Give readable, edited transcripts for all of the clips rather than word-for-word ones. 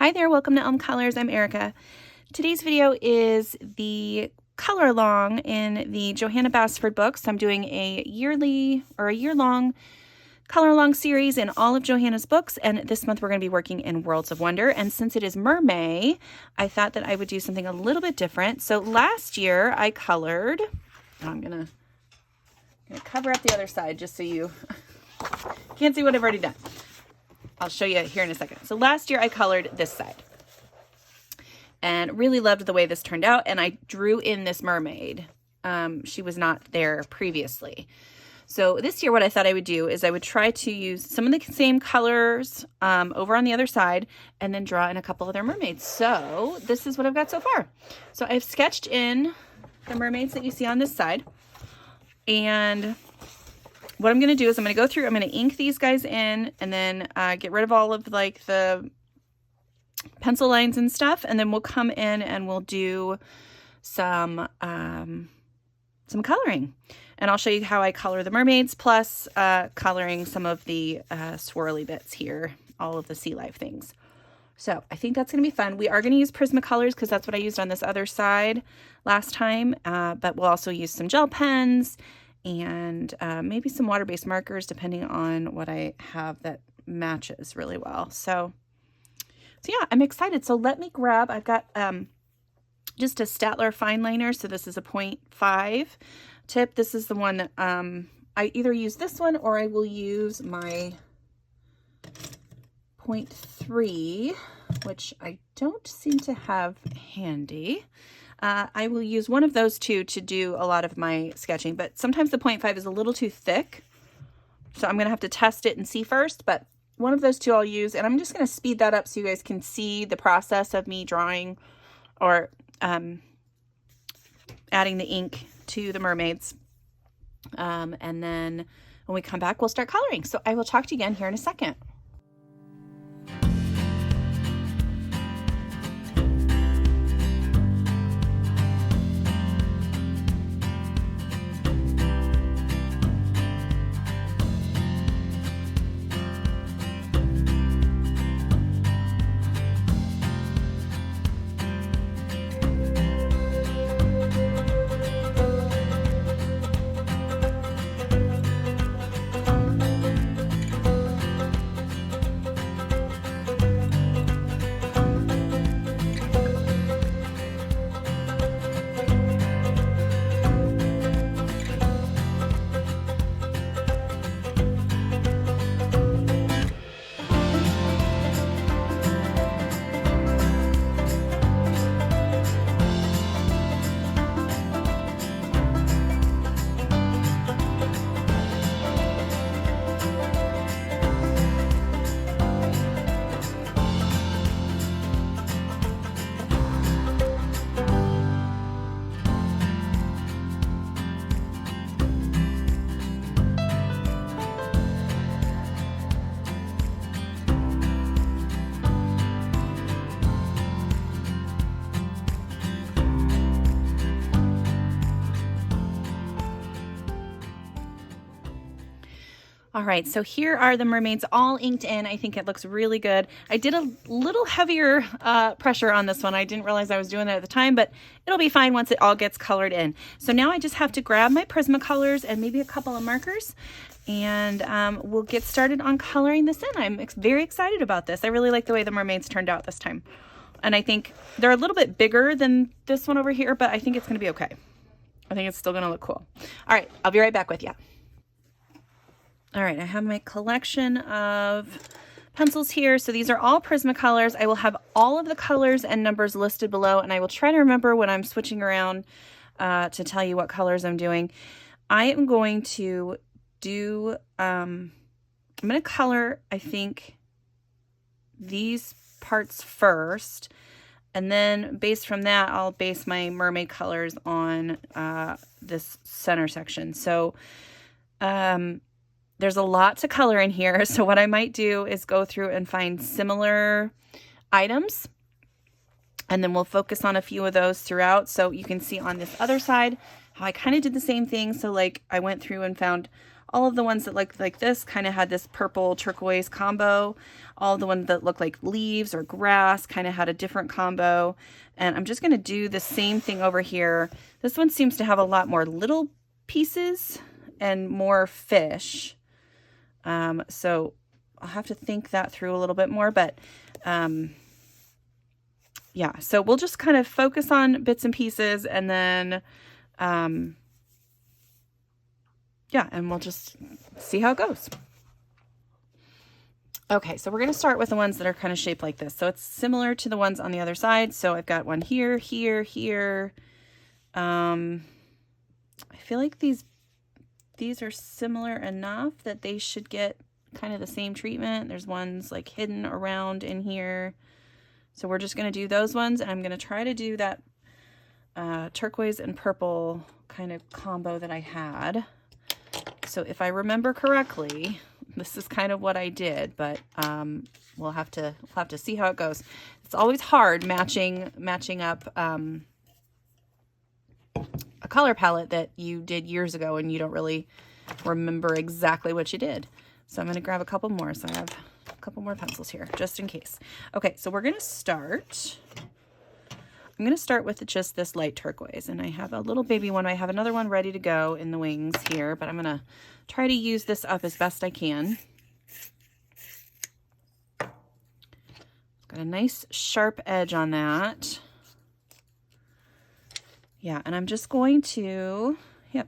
Hi there, welcome to Elm Colors. I'm Erica. Today's video is the color along in the Johanna Basford books. I'm doing a year-long color along series in all of Johanna's books, and this month we're going to be working in Worlds of Wonder. And since it is Mermay, I thought that I would do something a little bit different. So last year I colored, I'm gonna cover up the other side just so you can't see what I've already done. I'll show you here in a second. So last year I colored this side and really loved the way this turned out. And I drew in this mermaid. She was not there previously. So this year what I thought I would do is I would try to use some of the same colors over on the other side and then draw in a couple other mermaids. So this is what I've got so far. So I've sketched in the mermaids that you see on this side. And what I'm going to do is I'm going to go through, I'm going to ink these guys in and then get rid of all of like the pencil lines and stuff. And then we'll come in and we'll do some coloring. And I'll show you how I color the mermaids, plus coloring some of the swirly bits here, all of the sea life things. So I think that's going to be fun. We are going to use Prismacolors because that's what I used on this other side last time. But we'll also use some gel pens and maybe some water-based markers depending on what I have that matches really well. So yeah, I'm excited. So let me grab, I've got just a Staedtler fine liner. So this is a 0.5 tip. This is the one that I either use this one or I will use my 0.3, which I don't seem to have handy. I will use one of those two to do a lot of my sketching, but sometimes the 0.5 is a little too thick. So I'm going to have to test it and see first, but one of those two I'll use, and I'm just going to speed that up so you guys can see the process of me drawing or adding the ink to the mermaids. And then when we come back, we'll start coloring. So I will talk to you again here in a second. All right, so here are the mermaids all inked in. I think it looks really good. I did a little heavier pressure on this one. I didn't realize I was doing that at the time, but it'll be fine once it all gets colored in. So now I just have to grab my Prismacolors and maybe a couple of markers, and we'll get started on coloring this in. I'm very excited about this. I really like the way the mermaids turned out this time. And I think they're a little bit bigger than this one over here, but I think it's going to be okay. I think it's still going to look cool. All right, I'll be right back with you. All right, I have my collection of pencils here. So these are all Prismacolors. I will have all of the colors and numbers listed below, and I will try to remember when I'm switching around to tell you what colors I'm doing. I am going to do, I'm going to color, I think, these parts first, and then based from that, I'll base my mermaid colors on this center section. So, there's a lot to color in here, so what I might do is go through and find similar items, and then we'll focus on a few of those throughout. So you can see on this other side how I kind of did the same thing. So like I went through and found all of the ones that look like this kind of had this purple turquoise combo. All of the ones that look like leaves or grass kind of had a different combo. And I'm just going to do the same thing over here. This one seems to have a lot more little pieces and more fish. So I'll have to think that through a little bit more, but yeah, so we'll just kind of focus on bits and pieces, and then yeah, and we'll just see how it goes. Okay, so we're going to start with the ones that are kind of shaped like this. So it's similar to the ones on the other side. So I've got one here, here, here. I feel like these are similar enough that they should get kind of the same treatment. There's ones like hidden around in here. So we're just going to do those ones, and I'm going to try to do that turquoise and purple kind of combo that I had. So if I remember correctly, this is kind of what I did, but we'll have to see how it goes. It's always hard matching up a color palette that you did years ago and you don't really remember exactly what you did. So I'm going to grab a couple more. So I have a couple more pencils here just in case. Okay, so we're going to start. I'm going to start with just this light turquoise, and I have a little baby one. I have another one ready to go in the wings here, but I'm going to try to use this up as best I can. Got a nice sharp edge on that. Yeah, and I'm just going to,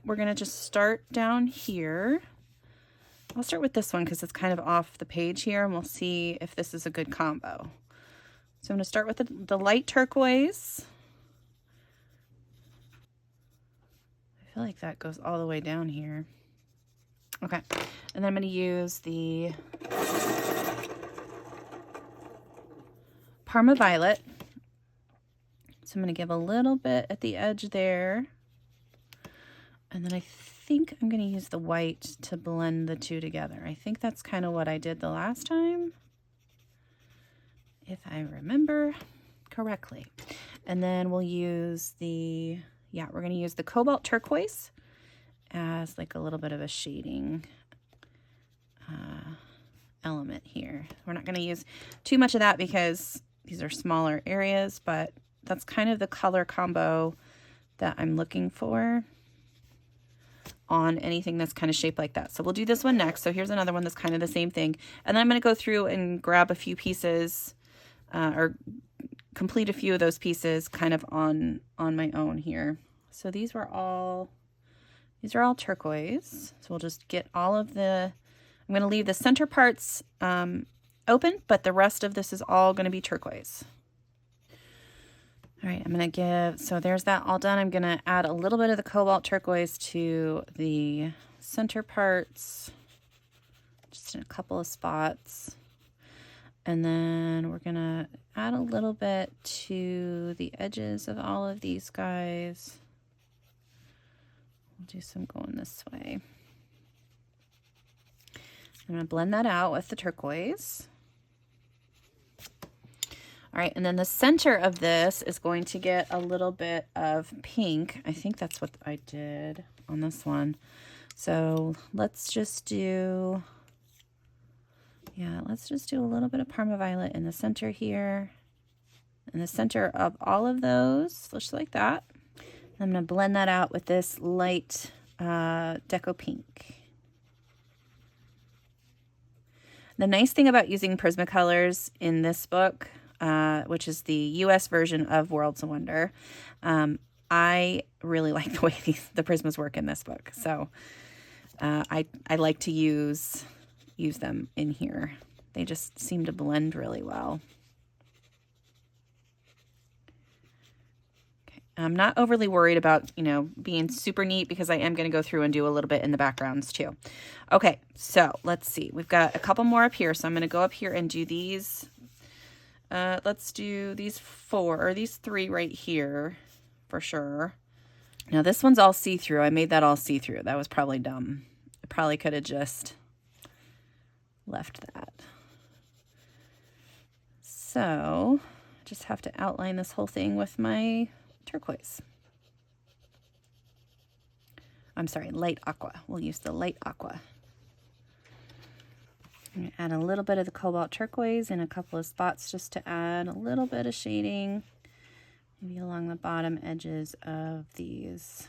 we're going to just start down here. I'll start with this one because it's kind of off the page here, and we'll see if this is a good combo. So I'm going to start with the light turquoise. I feel like that goes all the way down here. Okay, and then I'm going to use the Parma Violet. So I'm going to give a little bit at the edge there. And then I think I'm going to use the white to blend the two together. I think that's kind of what I did the last time, if I remember correctly. And then we'll use the, we're going to use the cobalt turquoise as like a little bit of a shading element here. We're not going to use too much of that because these are smaller areas, but that's kind of the color combo that I'm looking for on anything that's kind of shaped like that. So we'll do this one next. So here's another one that's kind of the same thing. And then I'm going to go through and grab a few pieces or complete a few of those pieces kind of on my own here. So these are all turquoise. So we'll just get all of the, I'm going to leave the center parts open, but the rest of this is all going to be turquoise. All right, I'm going to give, so there's that all done. I'm going to add a little bit of the cobalt turquoise to the center parts, just in a couple of spots. And then we're going to add a little bit to the edges of all of these guys. We'll do some going this way. I'm going to blend that out with the turquoise. All right, and then the center of this is going to get a little bit of pink. I think that's what I did on this one. So let's just do, let's just do a little bit of Parma Violet in the center here. In the center of all of those, just like that. I'm going to blend that out with this light deco pink. The nice thing about using Prismacolors in this book, which is the US version of Worlds of Wonder, I really like the way the Prismas work in this book. So I like to use them in here. They just seem to blend really well. I'm not overly worried about, being super neat because I am going to go through and do a little bit in the backgrounds too. Okay, so let's see. We've got a couple more up here. So I'm going to go up here and do these. Let's do these these three right here for sure. Now this one's all see-through. I made that all see-through. That was probably dumb. I probably could have just left that. So I just have to outline this whole thing with my turquoise. I'm sorry, light aqua. We'll use the light aqua. I'm gonna add a little bit of the cobalt turquoise in a couple of spots just to add a little bit of shading, maybe along the bottom edges of these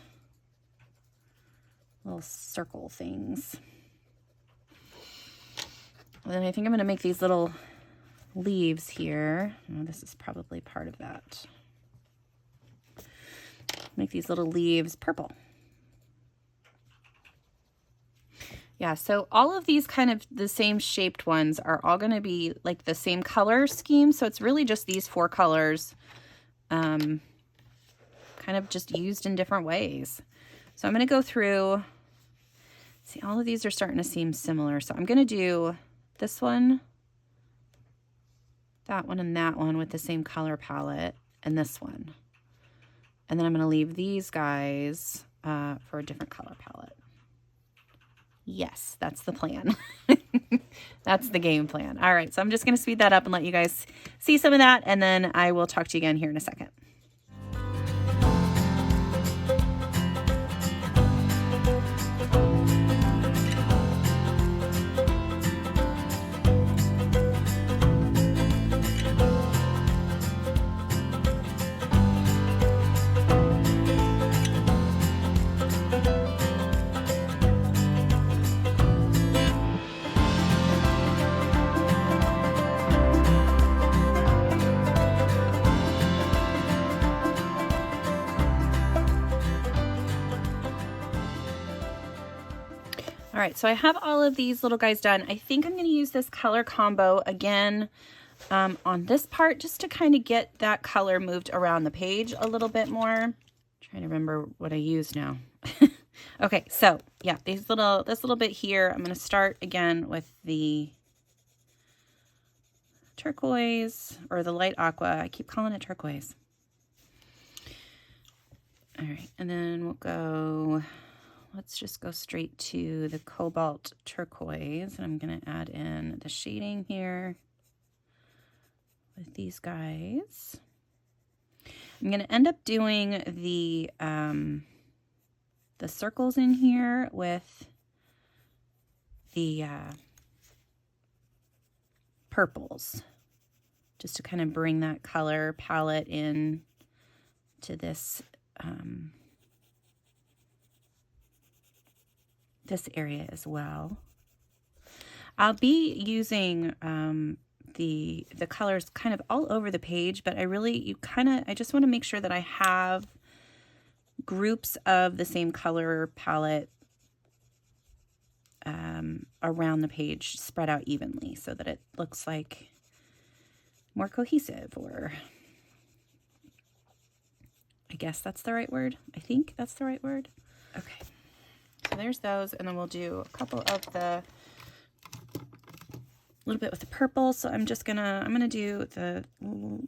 little circle things. And then I think I'm gonna make these little leaves here. Oh, this is probably part of that. Make these little leaves purple. Yeah, so all of these kind of the same shaped ones are all going to be like the same color scheme. So it's really just these 4 colors kind of just used in different ways. So I'm going to go through, see, all of these are starting to seem similar. So I'm going to do this one, that one, and that one with the same color palette, and this one. And then I'm going to leave these guys for a different color palette. Yes, that's the plan. That's the game plan. All right, so I'm just going to speed that up and let you guys see some of that, and then I will talk to you again here in a second. All right, so I have all of these little guys done. I think I'm going to use this color combo again on this part just to kind of get that color moved around the page a little bit more. I'm trying to remember what I use now. Okay, so yeah, this little bit here, I'm going to start again with the turquoise or the light aqua. I keep calling it turquoise. All right, and then we'll go... Let's just go straight to the cobalt turquoise. And I'm going to add in the shading here with these guys. I'm going to end up doing the circles in here with the purples, just to kind of bring that color palette in to this this area as well. I'll be using the colors kind of all over the page, but I just want to make sure that I have groups of the same color palette around the page, spread out evenly, so that it looks like more cohesive, or I guess that's the right word. I think that's the right word. Okay. So there's those, and then we'll do a couple of a little bit with the purple. So I'm gonna do the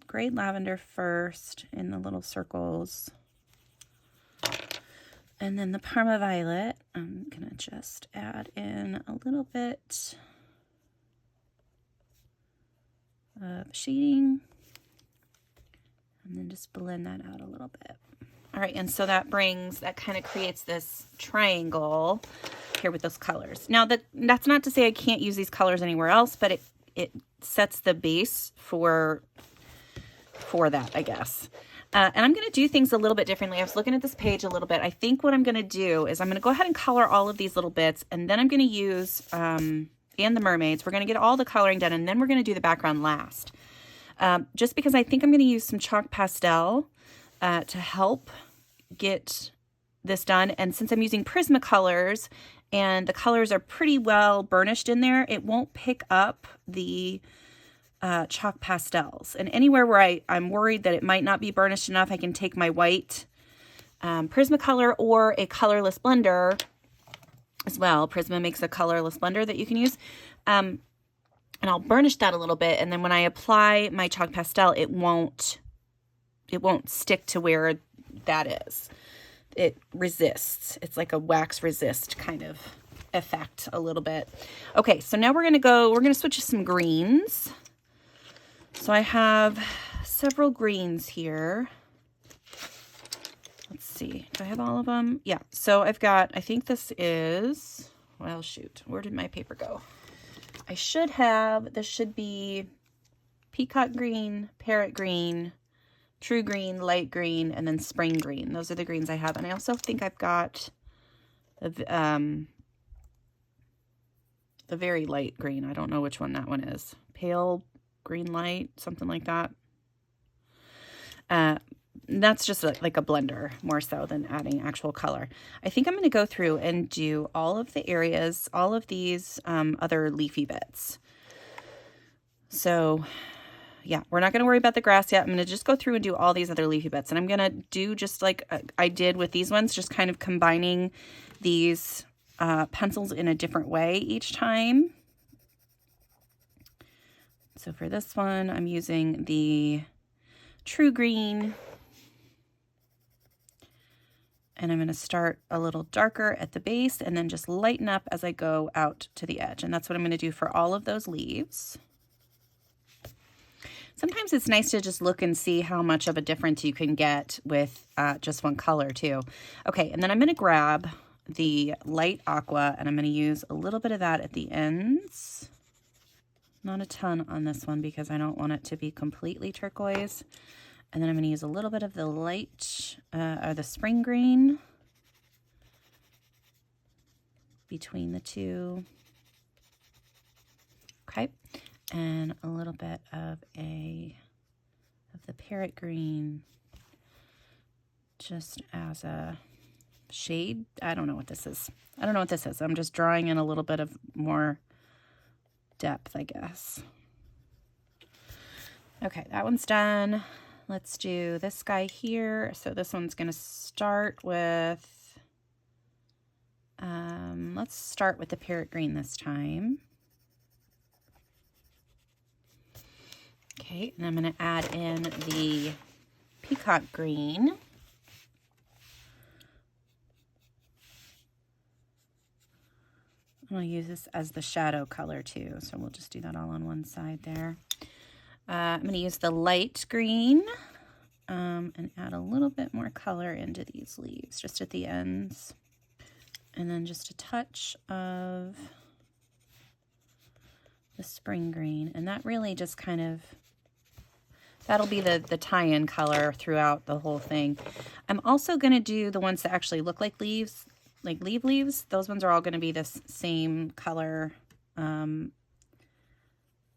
gray lavender first in the little circles, and then the Parma violet. I'm gonna just add in a little bit of shading, and then just blend that out a little bit. All right, and so that kind of creates this triangle here with those colors. Now, that's not to say I can't use these colors anywhere else, but it sets the base for that, I guess. And I'm going to do things a little bit differently. I was looking at this page a little bit. I think what I'm going to do is I'm going to go ahead and color all of these little bits, and then I'm going to use, and the mermaids, we're going to get all the coloring done, and then we're going to do the background last. Just because I think I'm going to use some chalk pastel to help get this done. And since I'm using Prismacolors and the colors are pretty well burnished in there, it won't pick up the chalk pastels. And anywhere where I'm worried that it might not be burnished enough, I can take my white Prismacolor or a colorless blender as well. Prisma makes a colorless blender that you can use. And I'll burnish that a little bit. And then when I apply my chalk pastel, it won't stick to where that is. It resists. It's like a wax resist kind of effect a little bit. Okay, so now we're going to switch to some greens. So I have several greens here. let's see, do I have all of them? Yeah, so I've got, I think this is, well, shoot, where did my paper go? I should have, this should be peacock green, parrot green, true green, light green, and then spring green. Those are the greens I have. And I also think I've got the very light green. I don't know which one that one is. Pale green light, something like that. That's just like a blender more so than adding actual color. I think I'm going to go through and do all of the areas, all of these other leafy bits. So yeah, we're not going to worry about the grass yet. I'm going to just go through and do all these other leafy bits. And I'm going to do just like I did with these ones, just kind of combining these pencils in a different way each time. So for this one, I'm using the true green. And I'm going to start a little darker at the base and then just lighten up as I go out to the edge. And that's what I'm going to do for all of those leaves. Sometimes it's nice to just look and see how much of a difference you can get with just one color too. Okay, and then I'm going to grab the light aqua and I'm going to use a little bit of that at the ends. Not a ton on this one because I don't want it to be completely turquoise. And then I'm going to use a little bit of the light, or the spring green between the two. Okay. And a little bit of the parrot green just as a shade. I don't know what this is. I don't know what this is. I'm just drawing in a little bit of more depth, I guess. Okay, that one's done. Let's do this guy here. So this one's going to start with, let's start with the parrot green this time. Okay, and I'm going to add in the peacock green. I'm going to use this as the shadow color too, so we'll just do that all on one side there. I'm going to use the light green and add a little bit more color into these leaves, just at the ends. And then just a touch of the spring green. And that really just kind of, that'll be the tie-in color throughout the whole thing. I'm also going to do the ones that actually look like leaves, like leaves. Those ones are all going to be this same color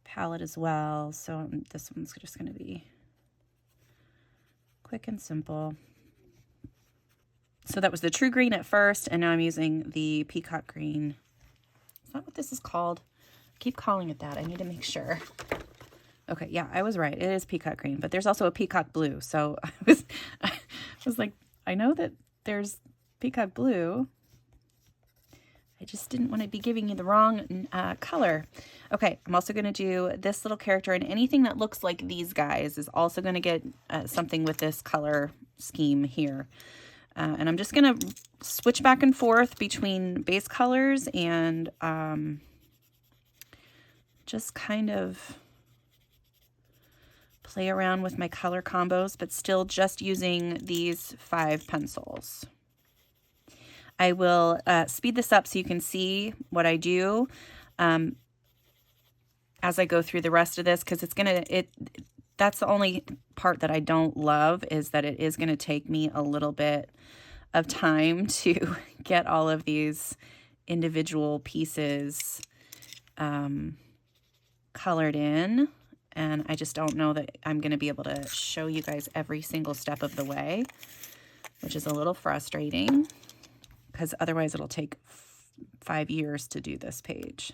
palette as well. So this one's just going to be quick and simple. So that was the true green at first, and now I'm using the peacock green. Is that what this is called? I keep calling it that. I need to make sure. Okay, yeah, I was right. It is peacock green, but there's also a peacock blue. So I was like, I know that there's peacock blue. I just didn't want to be giving you the wrong color. Okay, I'm also going to do this little character, and anything that looks like these guys is also going to get something with this color scheme here. And I'm just going to switch back and forth between base colors and just kind of play around with my color combos, but still just using these 5 pencils. I will speed this up so you can see what I do as I go through the rest of this, because that's the only part that I don't love, is that it is going to take me a little bit of time to get all of these individual pieces colored in. And I just don't know that I'm going to be able to show you guys every single step of the way, which is a little frustrating, because otherwise it'll take 5 years to do this page.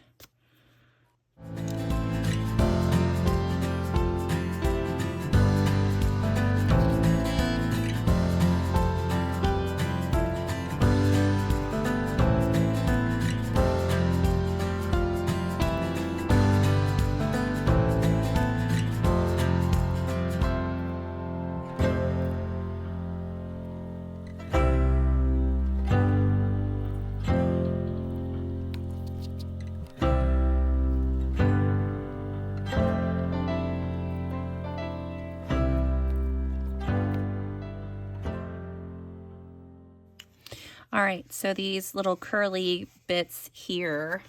All right, so these little curly bits here,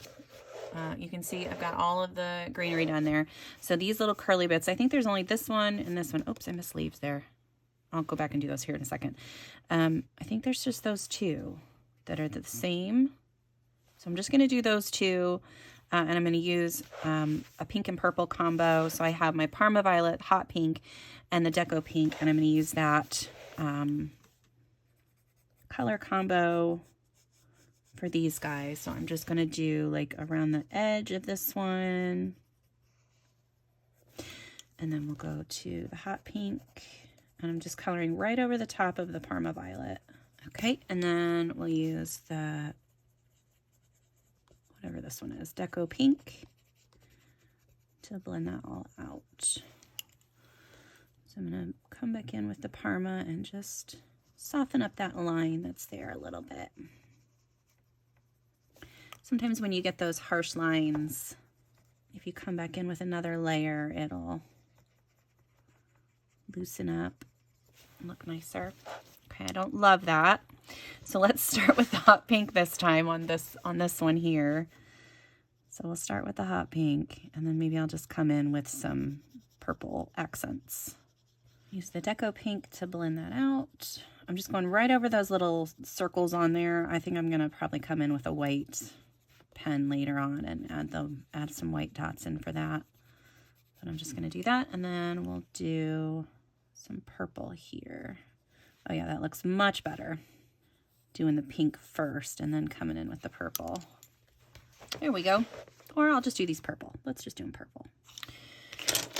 you can see I've got all of the greenery done there. So these little curly bits, I think there's only this one and this one. Oops, I missed leaves there. I'll go back and do those here in a second. I think there's just those two that are the same. So I'm just going to do those two, and I'm going to use a pink and purple combo. So I have my Parma Violet Hot Pink and the Deco Pink, and I'm going to use that color combo for these guys. So I'm just going to do like around the edge of this one. And then we'll go to the hot pink. And I'm just coloring right over the top of the Parma Violet. Okay, and then we'll use the, whatever this one is, Deco Pink, to blend that all out. So I'm going to come back in with the Parma and just soften up that line that's there a little bit. Sometimes when you get those harsh lines, if you come back in with another layer, it'll loosen up and look nicer. Okay, I don't love that. So let's start with the hot pink this time on this one here. So we'll start with the hot pink, and then maybe I'll just come in with some purple accents. Use the Deco Pink to blend that out. I'm just going right over those little circles on there. I think I'm gonna probably come in with a white pen later on and add some white dots in for that. But I'm just gonna do that, and then we'll do some purple here. Oh yeah, that looks much better. Doing the pink first and then coming in with the purple. There we go. Or I'll just do these purple. Let's just do them purple.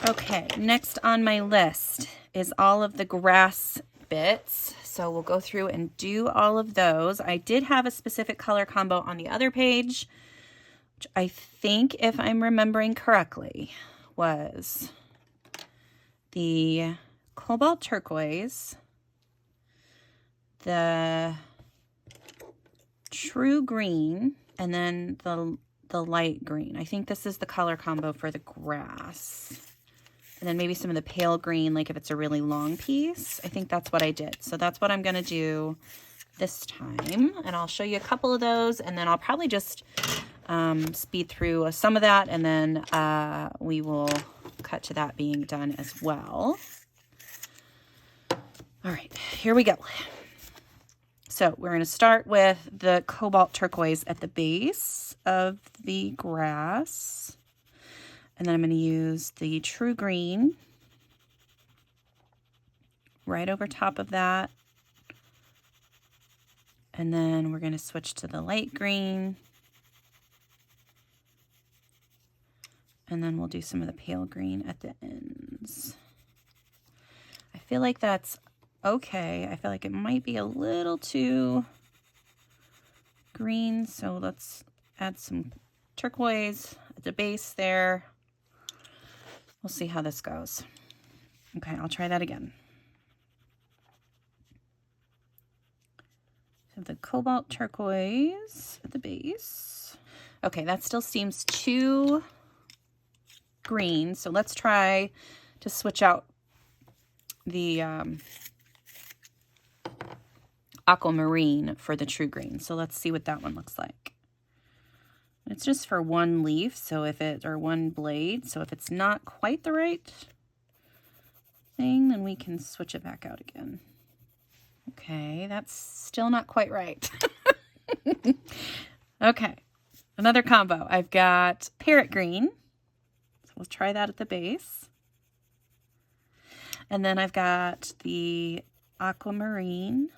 Okay, next on my list is all of the grass bits. So we'll go through and do all of those. I did have a specific color combo on the other page, which I think, if I'm remembering correctly, was the cobalt turquoise, the true green, and then the light green. I think this is the color combo for the grass. And then maybe some of the pale green, like if it's a really long piece. I think that's what I did. So that's what I'm going to do this time. And I'll show you a couple of those, and then I'll probably just speed through some of that, and then we will cut to that being done as well. All right, here we go. So we're going to start with the cobalt turquoise at the base of the grass. And then I'm going to use the true green right over top of that. And then we're going to switch to the light green. And then we'll do some of the pale green at the ends. I feel like that's okay. I feel like it might be a little too green, so let's add some turquoise at the base there. We'll see how this goes. Okay, I'll try that again. So the cobalt turquoise at the base. Okay, that still seems too green, so let's try to switch out the aquamarine for the true green. So let's see what that one looks like. It's just for one leaf, so if it, or one blade, so if it's not quite the right thing, then we can switch it back out again. Okay, that's still not quite right. Okay, another combo. I've got parrot green, so we'll try that at the base. And then I've got the aquamarine.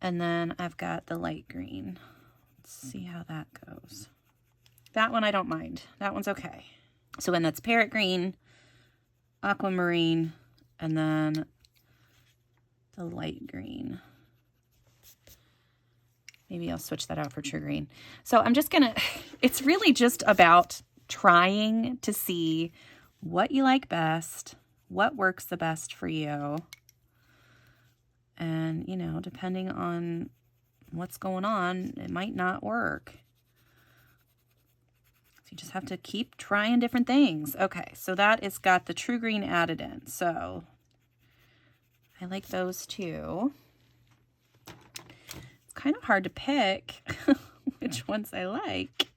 And then I've got the light green. Let's see how that goes. That one I don't mind. That one's okay. So when that's parrot green, aquamarine, and then the light green. Maybe I'll switch that out for true green. So I'm just gonna, it's really just about trying to see what you like best, what works the best for you. And, you know, depending on what's going on, it might not work. So you just have to keep trying different things. Okay, so that is got the true green added in. So I like those two. kind of hard to pick which ones I like.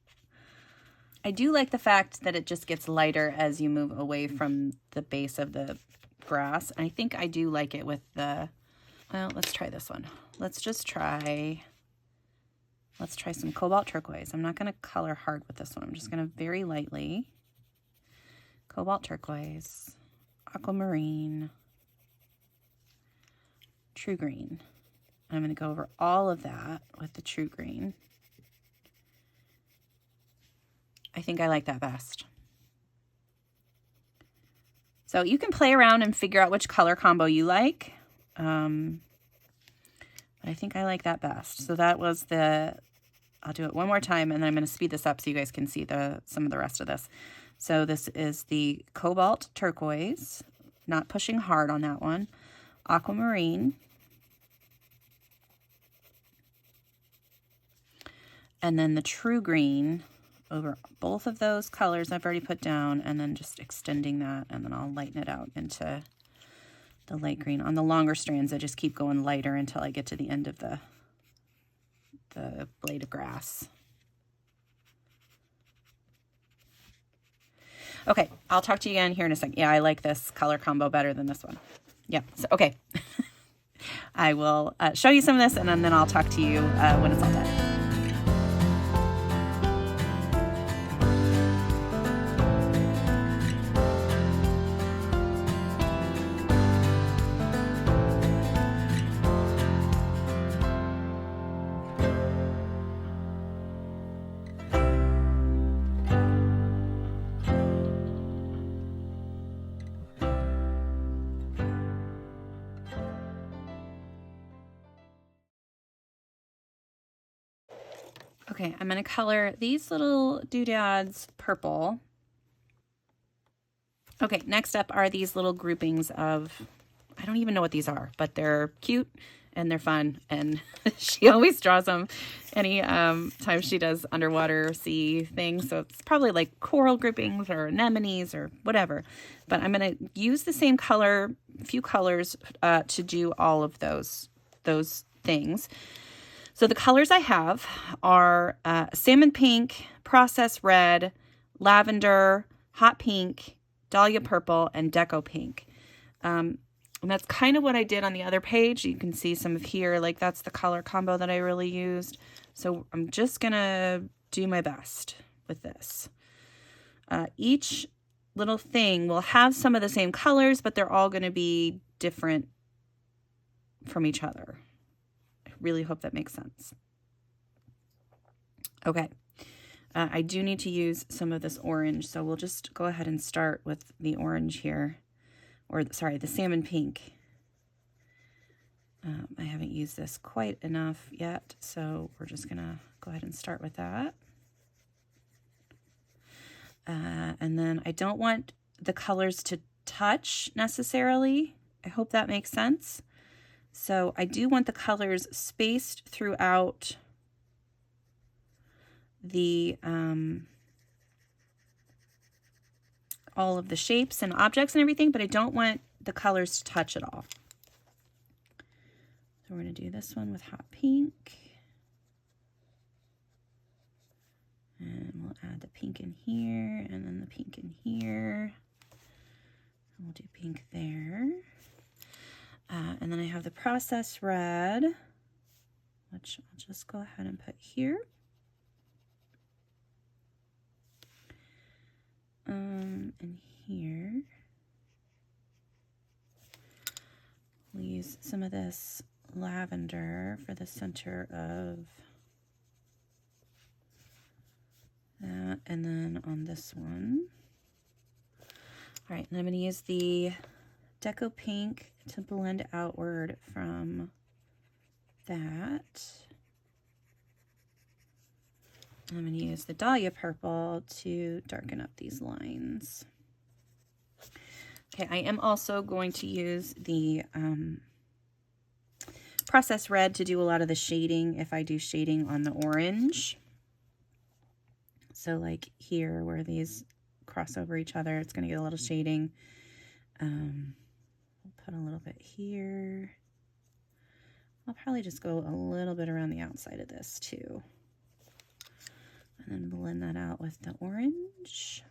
I do like the fact that it just gets lighter as you move away from the base of the grass. I think I do like it with the, well, let's try this one. Let's try some cobalt turquoise. I'm not going to color hard with this one. I'm just going to very lightly. Cobalt turquoise, aquamarine, true green. I'm going to go over all of that with the true green. I think I like that best. So you can play around and figure out which color combo you like. But I think I like that best. So that was the, I'll do it one more time and then I'm going to speed this up so you guys can see some of the rest of this. So this is the cobalt turquoise, not pushing hard on that one. Aquamarine. And then the true green over both of those colors I've already put down, and then just extending that, and then I'll lighten it out into the light green. On the longer strands, I just keep going lighter until I get to the end of the blade of grass. Okay, I'll talk to you again here in a second. Yeah, I like this color combo better than this one. Yeah, so, okay. I will show you some of this, and then I'll talk to you when it's all done. Okay, I'm going to color these little doodads purple. Okay, next up are these little groupings of, I don't even know what these are, but they're cute and they're fun. And she always draws them any time she does underwater sea things. So it's probably like coral groupings or anemones or whatever. But I'm going to use the same color, few colors to do all of those things. So the colors I have are salmon pink, processed red, lavender, hot pink, dahlia purple, and deco pink. And that's kind of what I did on the other page. You can see some of here, like that's the color combo that I really used. So I'm just going to do my best with this. Each little thing will have some of the same colors, but they're all going to be different from each other. Really hope that makes sense. Okay, I do need to use some of this orange, so we'll just go ahead and start with the orange here, or sorry, the salmon pink. I haven't used this quite enough yet, so we're just gonna go ahead and start with that. And then I don't want the colors to touch necessarily. I hope that makes sense. So I do want the colors spaced throughout the all of the shapes and objects and everything, but I don't want the colors to touch at all. So we're going to do this one with hot pink. And we'll add the pink in here and then the pink in here. And we'll do pink there. And then I have the processed red, which I'll just go ahead and put here. And here, we'll use some of this lavender for the center of that, and then on this one. All right, and I'm going to use the deco pink to blend outward from that. I'm going to use the dahlia purple to darken up these lines. Okay, I am also going to use the processed red to do a lot of the shading if I do shading on the orange. So like here where these cross over each other, it's going to get a little shading. We'll put a little bit here. I'll probably just go a little bit around the outside of this too. And then blend that out with the orange.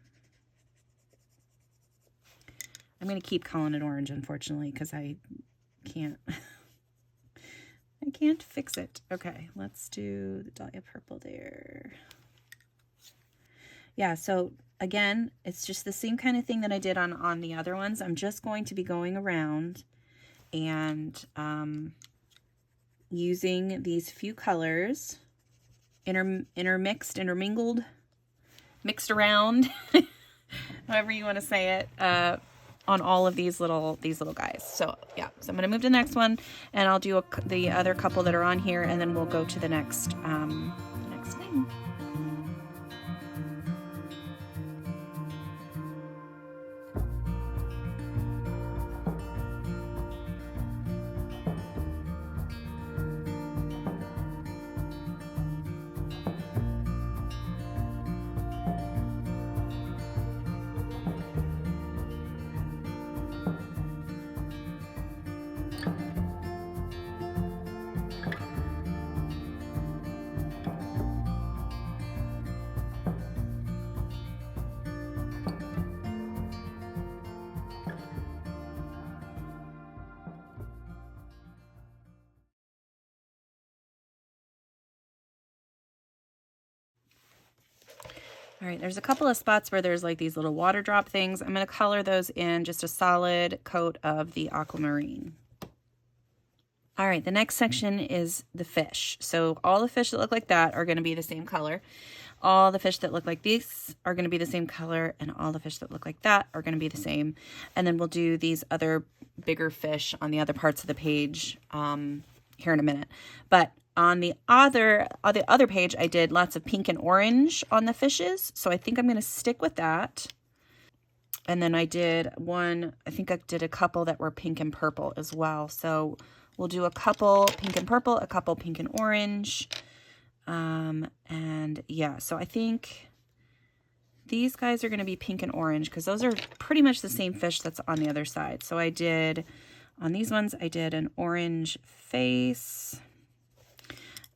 I'm going to keep calling it orange, unfortunately, because I can't, I can't fix it. Okay, let's do the dahlia purple there. Yeah, so again, it's just the same kind of thing that I did on the other ones. I'm just going to be going around and using these few colors, intermingled, mixed around, however you want to say it, on all of these little guys. So yeah, so I'm going to move to the next one, and I'll do the other couple that are on here, and then we'll go to the next thing. All right, there's a couple of spots where there's like these little water drop things. I'm going to color those in just a solid coat of the aquamarine. All right, the next section is the fish. So all the fish that look like that are going to be the same color. All the fish that look like these are going to be the same color, and all the fish that look like that are going to be the same. And then we'll do these other bigger fish on the other parts of the page here in a minute. But on the other page, I did lots of pink and orange on the fishes, so I think I'm going to stick with that. And then I think I did a couple that were pink and purple as well. So we'll do a couple pink and purple, a couple pink and orange. And yeah, so I think these guys are going to be pink and orange because those are pretty much the same fish that's on the other side. So on these ones, I did an orange face,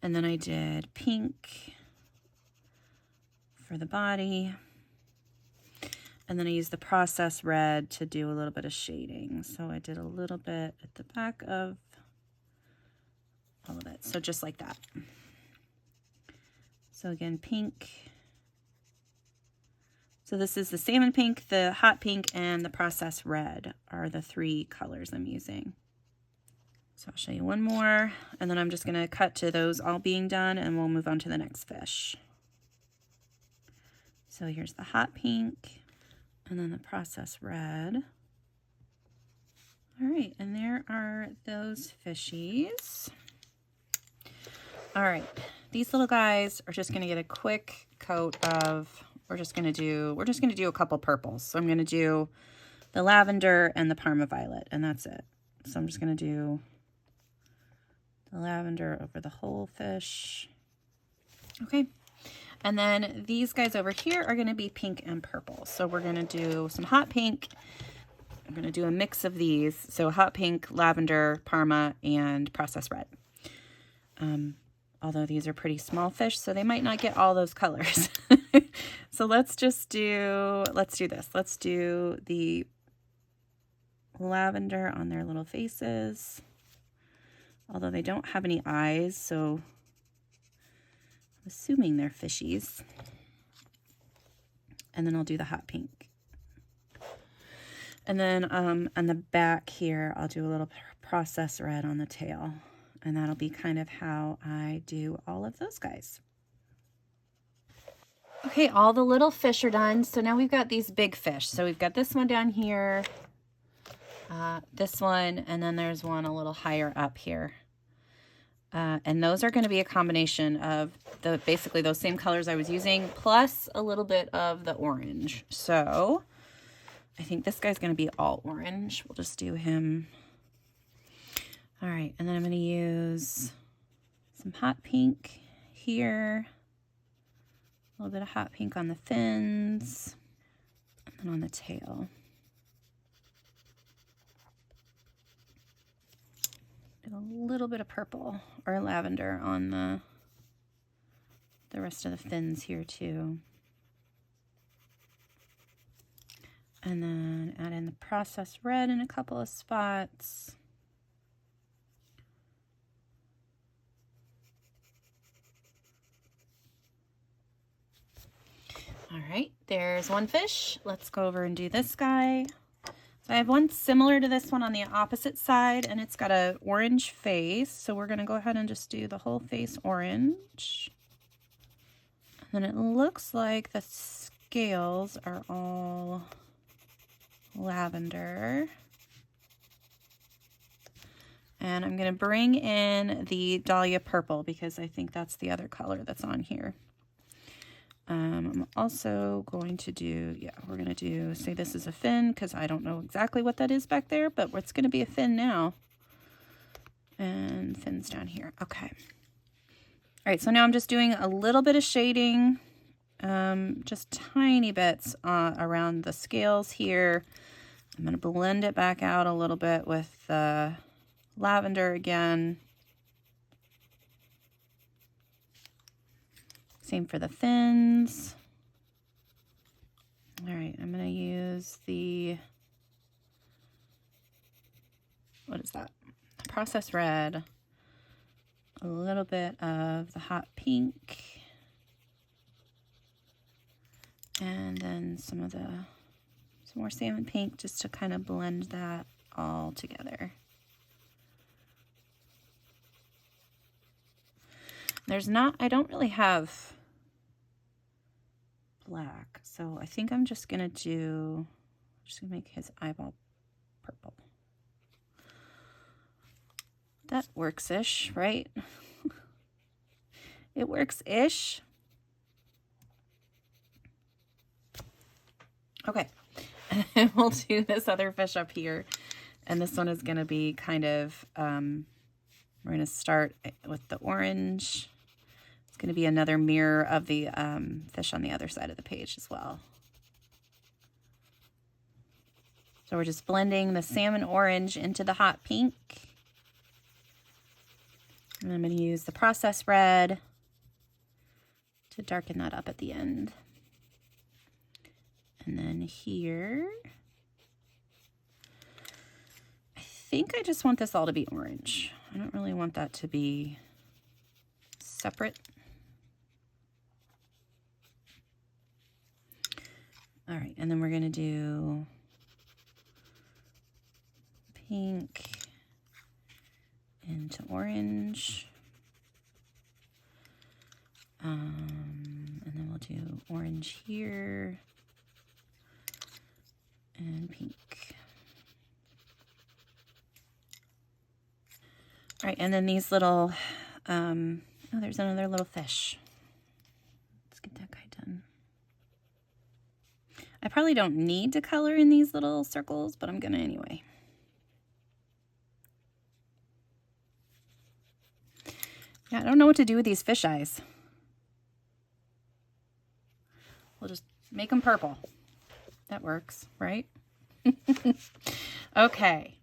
and then I did pink for the body. And then I used the process red to do a little bit of shading. So I did a little bit at the back of all of it. So just like that. So again, pink. So this is the salmon pink, the hot pink, and the process red are the three colors I'm using. So I'll show you one more, and then I'm just going to cut to those all being done, and we'll move on to the next fish. So here's the hot pink, and then the process red. All right, and there are those fishies. All right, these little guys are just going to get a quick coat of, we're just going to do a couple purples. So I'm going to do the lavender and the parma violet, and that's it. So I'm just going to do the lavender over the whole fish. Okay. And then these guys over here are going to be pink and purple. So we're going to do some hot pink. I'm going to do a mix of these. So hot pink, lavender, parma, and processed red. Although these are pretty small fish, so they might not get all those colors. So let's do this. Let's do the lavender on their little faces. Although they don't have any eyes, so I'm assuming they're fishies. And then I'll do the hot pink. And then on the back here, I'll do a little process red on the tail. And that'll be kind of how I do all of those guys. Okay, all the little fish are done. So now we've got these big fish. So we've got this one down here, this one, and then there's one a little higher up here. And those are going to be a combination of basically those same colors I was using, plus a little bit of the orange. So I think this guy's going to be all orange. We'll just do him. All right, and then I'm going to use some hot pink here, a little bit of hot pink on the fins, and then on the tail. do a little bit of purple or lavender on the rest of the fins here too. And then add in the processed red in a couple of spots. All right, there's one fish. Let's go over and do this guy. So I have one similar to this one on the opposite side, and it's got an orange face. So we're gonna go ahead and just do the whole face orange. And then it looks like the scales are all lavender. And I'm gonna bring in the dahlia purple because I think that's the other color that's on here. I'm also going to do, we're going to do, say this is a fin because I don't know exactly what that is back there, but it's going to be a fin now. And fins down here. Okay. All right, so now I'm just doing a little bit of shading, just tiny bits around the scales here. I'm going to blend it back out a little bit with the lavender again. Same for the fins. All right, I'm gonna use the, what is that? Processed red. A little bit of the hot pink. And then some more salmon pink just to kind of blend that all together. I don't really have black, so I think I'm just gonna make his eyeball purple. That works-ish, right? It works-ish. Okay, and we'll do this other fish up here, and this one is gonna be kind of, we're gonna start with the orange. It's going to be another mirror of the fish on the other side of the page as well. So we're just blending the salmon orange into the hot pink. And I'm going to use the processed red to darken that up at the end. And then here, I think I just want this all to be orange. I don't really want that to be separate. All right, and then we're gonna do pink into orange. And then we'll do orange here and pink. All right, and then these little, oh, there's another little fish. Let's get that guy done. I probably don't need to color in these little circles, but I'm gonna anyway. Yeah, I don't know what to do with these fish eyes. We'll just make them purple. That works, right? Okay.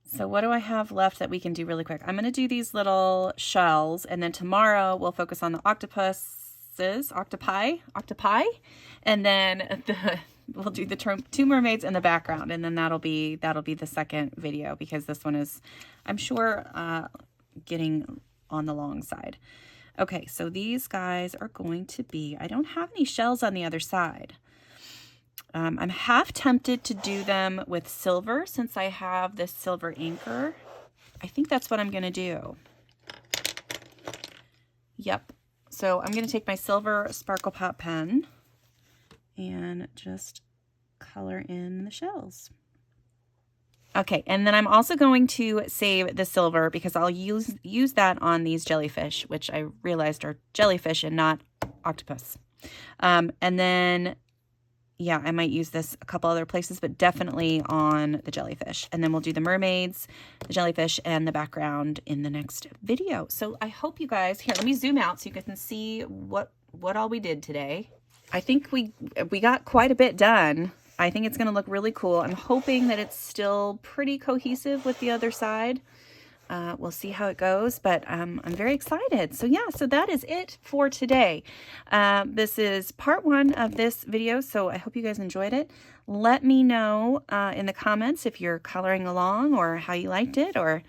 So what do I have left that we can do really quick? I'm gonna do these little shells, and then tomorrow we'll focus on the octopi, and then we'll do the two mermaids in the background, and then that'll be the second video, because this one is, I'm sure, getting on the long side. Okay, so these guys are going to be, I don't have any shells on the other side. I'm half tempted to do them with silver since I have this silver anchor. I think that's what I'm gonna do. Yep. So I'm going to take my silver Sparkle Pop pen and just color in the shells. Okay, and then I'm also going to save the silver because I'll use that on these jellyfish, which I realized are jellyfish and not octopus. And then, yeah, I might use this a couple other places, but definitely on the jellyfish. And then we'll do the mermaids, the jellyfish, and the background in the next video. So I hope you guys, here, let me zoom out so you can see what all we did today. I think we got quite a bit done. I think it's going to look really cool. I'm hoping that it's still pretty cohesive with the other side. We'll see how it goes, but I'm very excited. So yeah, so that is it for today. This is part 1 of this video, so I hope you guys enjoyed it. Let me know in the comments if you're coloring along or how you liked it, or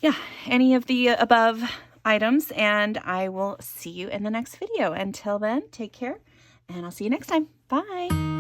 yeah, any of the above items, and I will see you in the next video. Until then, take care, and I'll see you next time. Bye!